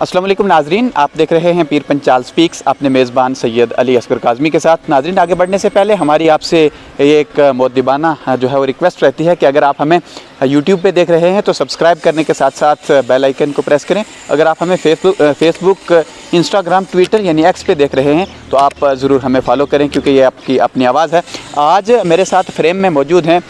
अस्सलाम वालेकुम नाजरीन, आप देख रहे हैं पीर पंचाल स्पीक्स अपने मेज़बान सैयद अली असगर काज़मी के साथ। नाजरीन, आगे बढ़ने से पहले हमारी आपसे एक मुद्दिबाना जो है वो रिक्वेस्ट रहती है कि अगर आप हमें यूट्यूब पे देख रहे हैं तो सब्सक्राइब करने के साथ साथ बेल आइकन को प्रेस करें। अगर आप हमें फेसबुक, इंस्टाग्राम, ट्विटर यानी एक्स पे देख रहे हैं तो आप ज़रूर हमें फॉलो करें, क्योंकि ये आपकी अपनी आवाज़ है। आज मेरे साथ फ्रेम में मौजूद हैं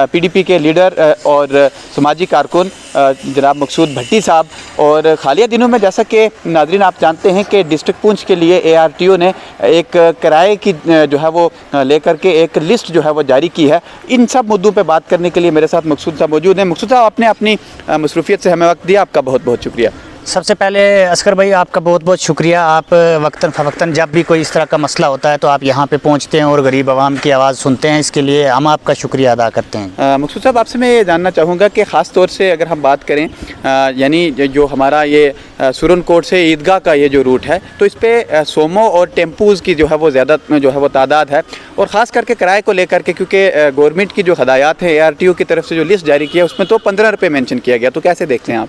PDP के लीडर और समाजी कारकुन जनाब मकसूद भट्टी साहब। और हालिया दिनों में जैसा कि नाजरीन आप जानते हैं कि डिस्ट्रिक्ट पूंछ के लिए ARTO ने एक किराए की जो है वो लेकर के एक लिस्ट जो है वो जारी की है। इन सब मुद्दों पे बात करने के लिए मेरे साथ मकसूद साहब मौजूद हैं। मकसूद साहब, आपने अपनी मसरूफियत से हमें वक्त दिया, आपका बहुत बहुत शुक्रिया। सबसे पहले असगर भाई आपका बहुत बहुत शुक्रिया। आप वक्तन फ़वक्तन जब भी कोई इस तरह का मसला होता है तो आप यहाँ पे पहुँचते हैं और गरीब आवाम की आवाज़ सुनते हैं, इसके लिए हम आपका शुक्रिया अदा करते हैं। मकसूद साहब, आपसे मैं ये जानना चाहूँगा कि ख़ास तौर से अगर हम बात करें यानी जो हमारा ये सुरनकोट से ईदगाह का ये जो रूट है, तो इस पर सोमो और टेम्पूज़ की जो है वो ज़्यादा जो है वो तादाद है, और ख़ास करके किराए को लेकर के, क्योंकि गवर्नमेंट की जो हदायत है ARTO की तरफ से जो लिस्ट जारी की है उसमें तो 15 रुपये मेंशन किया गया, तो कैसे देखते हैं आप?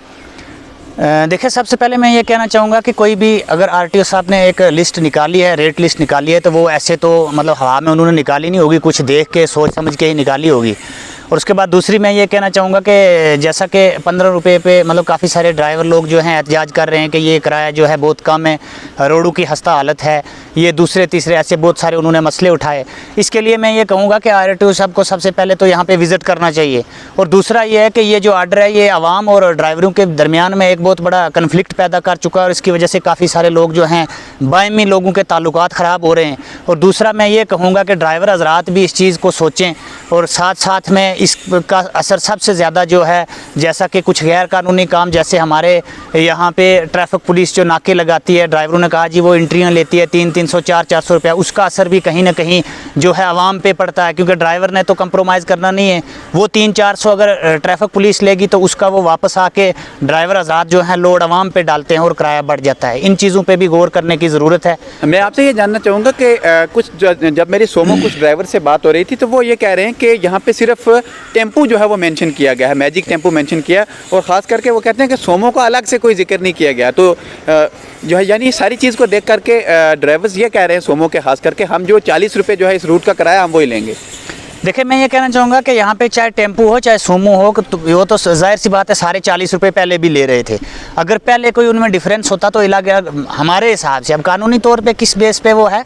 देखिए, सबसे पहले मैं ये कहना चाहूँगा कि कोई भी अगर RTO साहब ने एक लिस्ट निकाली है, रेट लिस्ट निकाली है, तो वो ऐसे तो मतलब हवा में उन्होंने निकाली नहीं होगी, कुछ देख के सोच समझ के ही निकाली होगी। और उसके बाद दूसरी मैं ये कहना चाहूँगा कि जैसा कि 15 रुपये पे मतलब काफ़ी सारे ड्राइवर लोग जो हैं एहतजाज कर रहे हैं कि ये किराया जो है बहुत कम है, रोडों की खस्ता हालत है, ये दूसरे तीसरे ऐसे बहुत सारे उन्होंने मसले उठाए। इसके लिए मैं ये कहूँगा कि RTO साहब को सबसे पहले तो यहाँ पे विज़िट करना चाहिए। और दूसरा ये है कि ये जो आर्डर है ये आवाम और ड्राइवरों के दरमियान में एक बहुत बड़ा कन्फ्लिक्ट पैदा कर चुका है, और इसकी वजह से काफ़ी सारे लोग जो हैं बायमी लोगों के ताल्लुकात ख़राब हो रहे हैं। और दूसरा मैं ये कहूँगा कि ड्राइवर हज़रात भी इस चीज़ को सोचें, और साथ साथ में इसका असर सबसे ज़्यादा जो है, जैसा कि कुछ गैर कानूनी काम, जैसे हमारे यहाँ पे ट्रैफिक पुलिस जो नाके लगाती है, ड्राइवरों ने कहा जी वो एंट्रियाँ लेती है 300-300, 400 रुपया, उसका असर भी कहीं ना कहीं जो है आवाम पे पड़ता है, क्योंकि ड्राइवर ने तो कंप्रोमाइज़ करना नहीं है। वो 300-400 अगर ट्रैफिक पुलिस लेगी तो उसका वो वापस आके ड्राइवर हज़रात जो है लोड आवाम पे डालते हैं और किराया बढ़ जाता है। इन चीज़ों पर भी गौर करने की ज़रूरत है। मैं आपसे ये जानना चाहूँगा कि कुछ जब मेरी सोमो कुछ ड्राइवर से बात हो रही थी तो वो ये कह रहे हैं कि यहाँ पे सिर्फ टेम्पू जो है वो मेंशन किया गया है, मैजिक टेम्पू मेंशन किया, और ख़ास करके वो कहते हैं कि सोमो का अलग से कोई जिक्र नहीं किया गया। तो जो है यानी सारी चीज़ को देख करके ड्राइवर्स ये कह रहे हैं सोमो के ख़ास करके, हम जो 40 रुपये जो है इस रूट का किराया हम वही लेंगे। देखिए, मैं ये कहना चाहूँगा कि यहाँ पे चाहे टेम्पू हो चाहे सोमो हो, तो वो तो जाहिर सी बात है सारे 40 रुपये पहले भी ले रहे थे। अगर पहले कोई उनमें डिफरेंस होता तो अलग हमारे हिसाब से, अब कानूनी तौर पे किस बेस पे वो है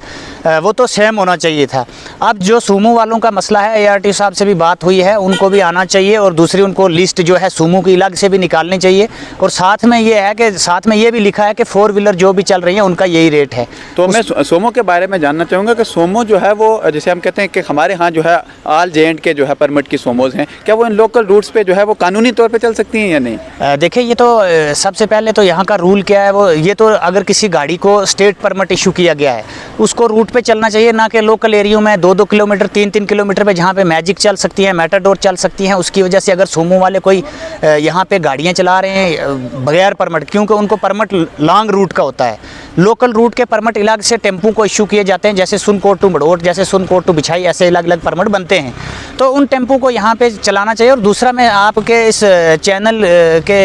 वो तो सेम होना चाहिए था। अब जो सोमो वालों का मसला है, ARTO साहब से भी बात हुई है, उनको भी आना चाहिए, और दूसरी उनको लिस्ट जो है सोमो की अलग से भी निकालनी चाहिए। और साथ में ये है कि साथ में ये भी लिखा है कि 4 व्हीलर जो भी चल रही है उनका यही रेट है। तो मैं सोमो के बारे में जानना चाहूँगा कि सोमो जो है वो, जैसे हम कहते हैं कि हमारे यहाँ जो है ऑल J&K के जो है परमिट की सोमोज हैं, क्या वो इन लोकल रूट्स पे जो है वो कानूनी तौर पे चल सकती हैं या नहीं? देखिए, ये तो सबसे पहले तो यहाँ का रूल क्या है, वो ये तो अगर किसी गाड़ी को स्टेट परमिट इशू किया गया है उसको रूट पे चलना चाहिए, ना कि लोकल एरियो में 2-2 किलोमीटर 3-3 किलोमीटर पे जहाँ पे मैजिक चल सकती है, मेटाडोर चल सकती हैं। उसकी वजह से अगर सोमो वाले कोई यहाँ पे गाड़ियाँ चला रहे हैं बगैर परमिट, क्योंकि उनको परमिट लॉन्ग रूट का होता है, लोकल रूट के परमिट अलग से टेम्पू को इशू किए जाते हैं, जैसे सुनकोट टू बड़ोट, जैसे सुनकोट टू बिछाई, ऐसे अलग अलग परमिट बनते हैं। तो उन टेम्पू को यहाँ पे चलाना चाहिए। और दूसरा मैं आपके इस चैनल के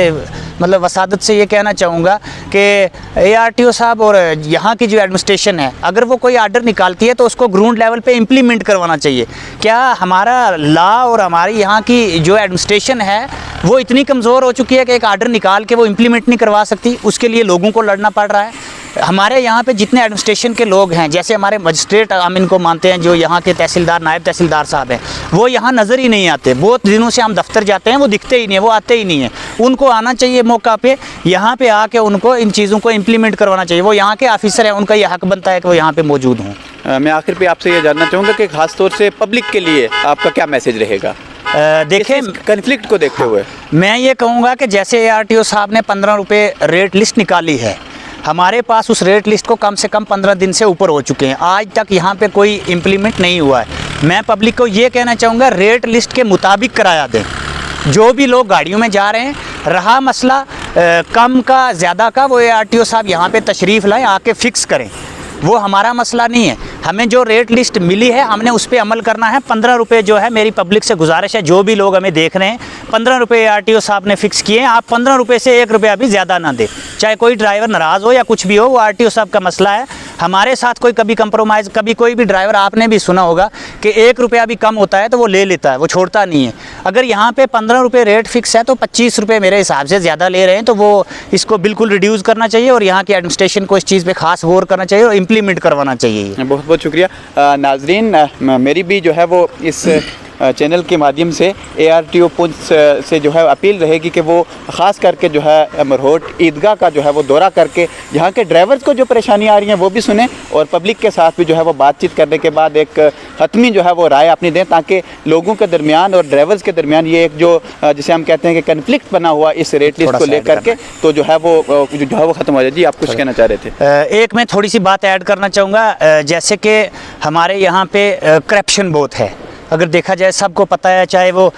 मतलब वसादत से ये कहना चाहूँगा कि ARTO साहब और यहाँ की जो एडमिनिस्ट्रेशन है, अगर वो कोई आर्डर निकालती है तो उसको ग्राउंड लेवल पे इम्प्लीमेंट करवाना चाहिए। क्या हमारा लॉ और हमारी यहाँ की जो एडमिनिस्ट्रेशन है वो इतनी कमज़ोर हो चुकी है कि एक आर्डर निकाल के वो इम्प्लीमेंट नहीं करवा सकती? उसके लिए लोगों को लड़ना पड़ रहा है। हमारे यहाँ पे जितने एडमिनिस्ट्रेशन के लोग हैं, जैसे हमारे मजिस्ट्रेट हम इनको मानते हैं, जो यहाँ के तहसीलदार, नायब तहसीलदार साहब हैं, वो यहाँ नज़र ही नहीं आते। बहुत दिनों से हम दफ्तर जाते हैं, वो दिखते ही नहीं है, वो आते ही नहीं है। उनको आना चाहिए मौका पे, यहाँ पे आके उनको इन चीज़ों को इम्प्लीमेंट करवाना चाहिए। वो यहाँ के ऑफिसर हैं, उनका यह हक बनता है कि वो यहाँ पर मौजूद हों। मैं आखिर पे आपसे ये जानना चाहूँगा कि ख़ास तौर से पब्लिक के लिए आपका क्या मैसेज रहेगा देखें कन्फ्लिक्ट को देखते हुए? मैं ये कहूँगा कि जैसे ARTO साहब ने 15 रुपये रेट लिस्ट निकाली है, हमारे पास उस रेट लिस्ट को कम से कम 15 दिन से ऊपर हो चुके हैं, आज तक यहाँ पे कोई इम्प्लीमेंट नहीं हुआ है। मैं पब्लिक को ये कहना चाहूँगा, रेट लिस्ट के मुताबिक किराया दें। जो भी लोग गाड़ियों में जा रहे हैं, रहा मसला कम का ज़्यादा का, वो ARTO साहब यहाँ पे तशरीफ़ लाएँ, आके फ़िक्स करें, वो हमारा मसला नहीं है। हमें जो रेट लिस्ट मिली है हमने उस पर अमल करना है। 15 रुपये जो है, मेरी पब्लिक से गुजारिश है, जो भी लोग हमें देख रहे हैं, 15 रुपये आरटीओ साहब ने फिक्स किए हैं। आप 15 रुपये से 1 रुपया भी ज़्यादा ना दें, चाहे कोई ड्राइवर नाराज़ हो या कुछ भी हो, वो आरटीओ साहब का मसला है। हमारे साथ कोई कभी कंप्रोमाइज़, कभी कोई भी ड्राइवर, आपने भी सुना होगा कि 1 रुपया भी कम होता है तो वो ले लेता है, वो छोड़ता नहीं है। अगर यहाँ पे 15 रुपये रेट फिक्स है तो 25 रुपये मेरे हिसाब से ज़्यादा ले रहे हैं, तो वो इसको बिल्कुल रिड्यूस करना चाहिए और यहाँ की एडमिनिस्ट्रेशन को इस चीज़ पे खास गौर करना चाहिए और इम्प्लीमेंट करवाना चाहिए। बहुत बहुत शुक्रिया। नाजरीन, मेरी भी जो है वो इस चैनल के माध्यम से ARTO पुंछ से जो है अपील रहेगी कि वो ख़ास करके जो है मरहोट ईदगाह का जो है वो दौरा करके यहाँ के ड्राइवर्स को जो परेशानी आ रही है वो भी सुने और पब्लिक के साथ भी जो है वो बातचीत करने के बाद एक हतमी जो है वो राय अपनी दें, ताकि लोगों के दरमियान और ड्राइवर्स के दरमियान ये एक जो जिसे हम कहते हैं कि कन्फ्लिक्ट बना हुआ इस रेट लिस्ट को लेकर के, तो जो है वो ख़त्म हो जाए। जी, आप कुछ कहना चाह रहे थे? एक मैं थोड़ी सी बात ऐड करना चाहूँगा। जैसे कि हमारे यहाँ पे करप्शन बहुत है, अगर देखा जाए सबको पता है, चाहे वो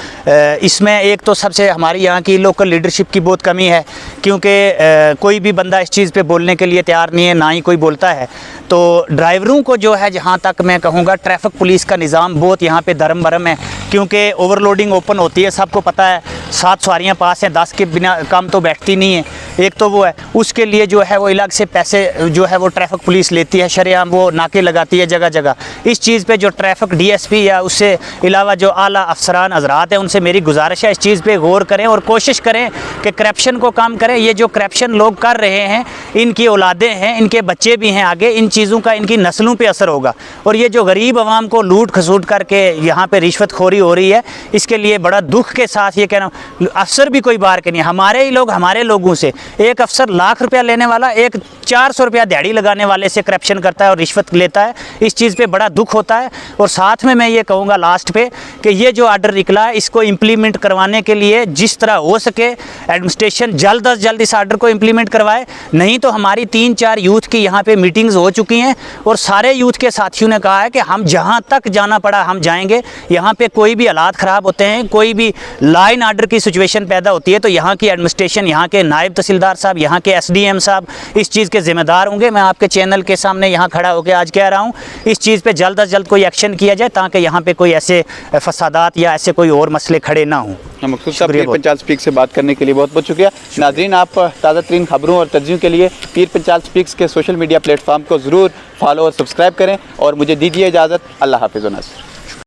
इसमें एक तो सबसे हमारी यहाँ की लोकल लीडरशिप की बहुत कमी है, क्योंकि कोई भी बंदा इस चीज़ पे बोलने के लिए तैयार नहीं है, ना ही कोई बोलता है। तो ड्राइवरों को जो है, जहाँ तक मैं कहूँगा, ट्रैफिक पुलिस का निज़ाम बहुत यहाँ पे धर्म भरम है, क्योंकि ओवरलोडिंग ओपन होती है, सबको पता है। 7 सवारियाँ पास हैं, 10 के बिना कम तो बैठती नहीं है, एक तो वो है। उसके लिए जो है वो अलग से पैसे जो है वो ट्रैफिक पुलिस लेती है, शरेआम वो नाके लगाती है जगह जगह। इस चीज़ पे जो ट्रैफिक DSP या उससे अलावा जो आला अफसरान हजरात हैं, उनसे मेरी गुजारिश है इस चीज़ पे गौर करें और कोशिश करें कि करप्शन को कम करें। ये जो करप्शन लोग कर रहे हैं, इनकी औलादें हैं, इनके बच्चे भी हैं, आगे इन चीज़ों का इनकी नस्लों पे असर होगा। और ये जो गरीब आवाम को लूट खसूट करके यहाँ पे रिश्वतखोरी हो रही है, इसके लिए बड़ा दुख के साथ ये कहना, अफसर भी कोई बार के नहीं, हमारे ही लोग हमारे लोगों से, एक अफसर लाख रुपया लेने वाला एक 400 रुपया दिहाड़ी लगाने वाले से करप्शन करता है और रिश्वत लेता है। इस चीज़ पे बड़ा दुख होता है। और साथ में मैं ये कहूँगा लास्ट पे कि ये जो आर्डर निकला है, इसको इम्प्लीमेंट करवाने के लिए जिस तरह हो सके एडमिनिस्ट्रेशन जल्द अज जल्द इस आर्डर को इम्प्लीमेंट करवाए। नहीं तो हमारी 3-4 यूथ की यहाँ पे मीटिंग्स हो चुकी हैं और सारे यूथ के साथियों ने कहा है कि हम जहाँ तक जाना पड़ा हम जाएंगे। यहाँ पे कोई भी हालात ख़राब होते हैं, कोई भी लाइन आर्डर की सिचुएशन पैदा होती है, तो यहाँ की एडमिनिस्ट्रेशन, यहाँ के नायब तहसीलदार साहब, यहाँ के SDM साहब इस चीज़ के ज़िम्मेदार होंगे। मैं आपके चैनल के सामने यहाँ खड़ा होकर आज कह रहा हूँ, इस चीज़ पे जल्द अज जल्द कोई एक्शन किया जाए, ताकि यहाँ पे कोई ऐसे फसादात या ऐसे कोई और मसले खड़े ना हों। मकसूद साहब, पीर पंचाल स्पीक्स से बात करने के लिए बहुत बहुत शुक्रिया। नाज़रीन, आप ताज़ा तरीन खबरों और तज्ज़ियों के लिए पीर पंचाल स्पीक्स के सोशल मीडिया प्लेटफॉर्म को ज़रूर फॉलो और सब्सक्राइब करें और मुझे दीजिए इजाज़त। अल्लाह हाफ़िज़ व नासिर।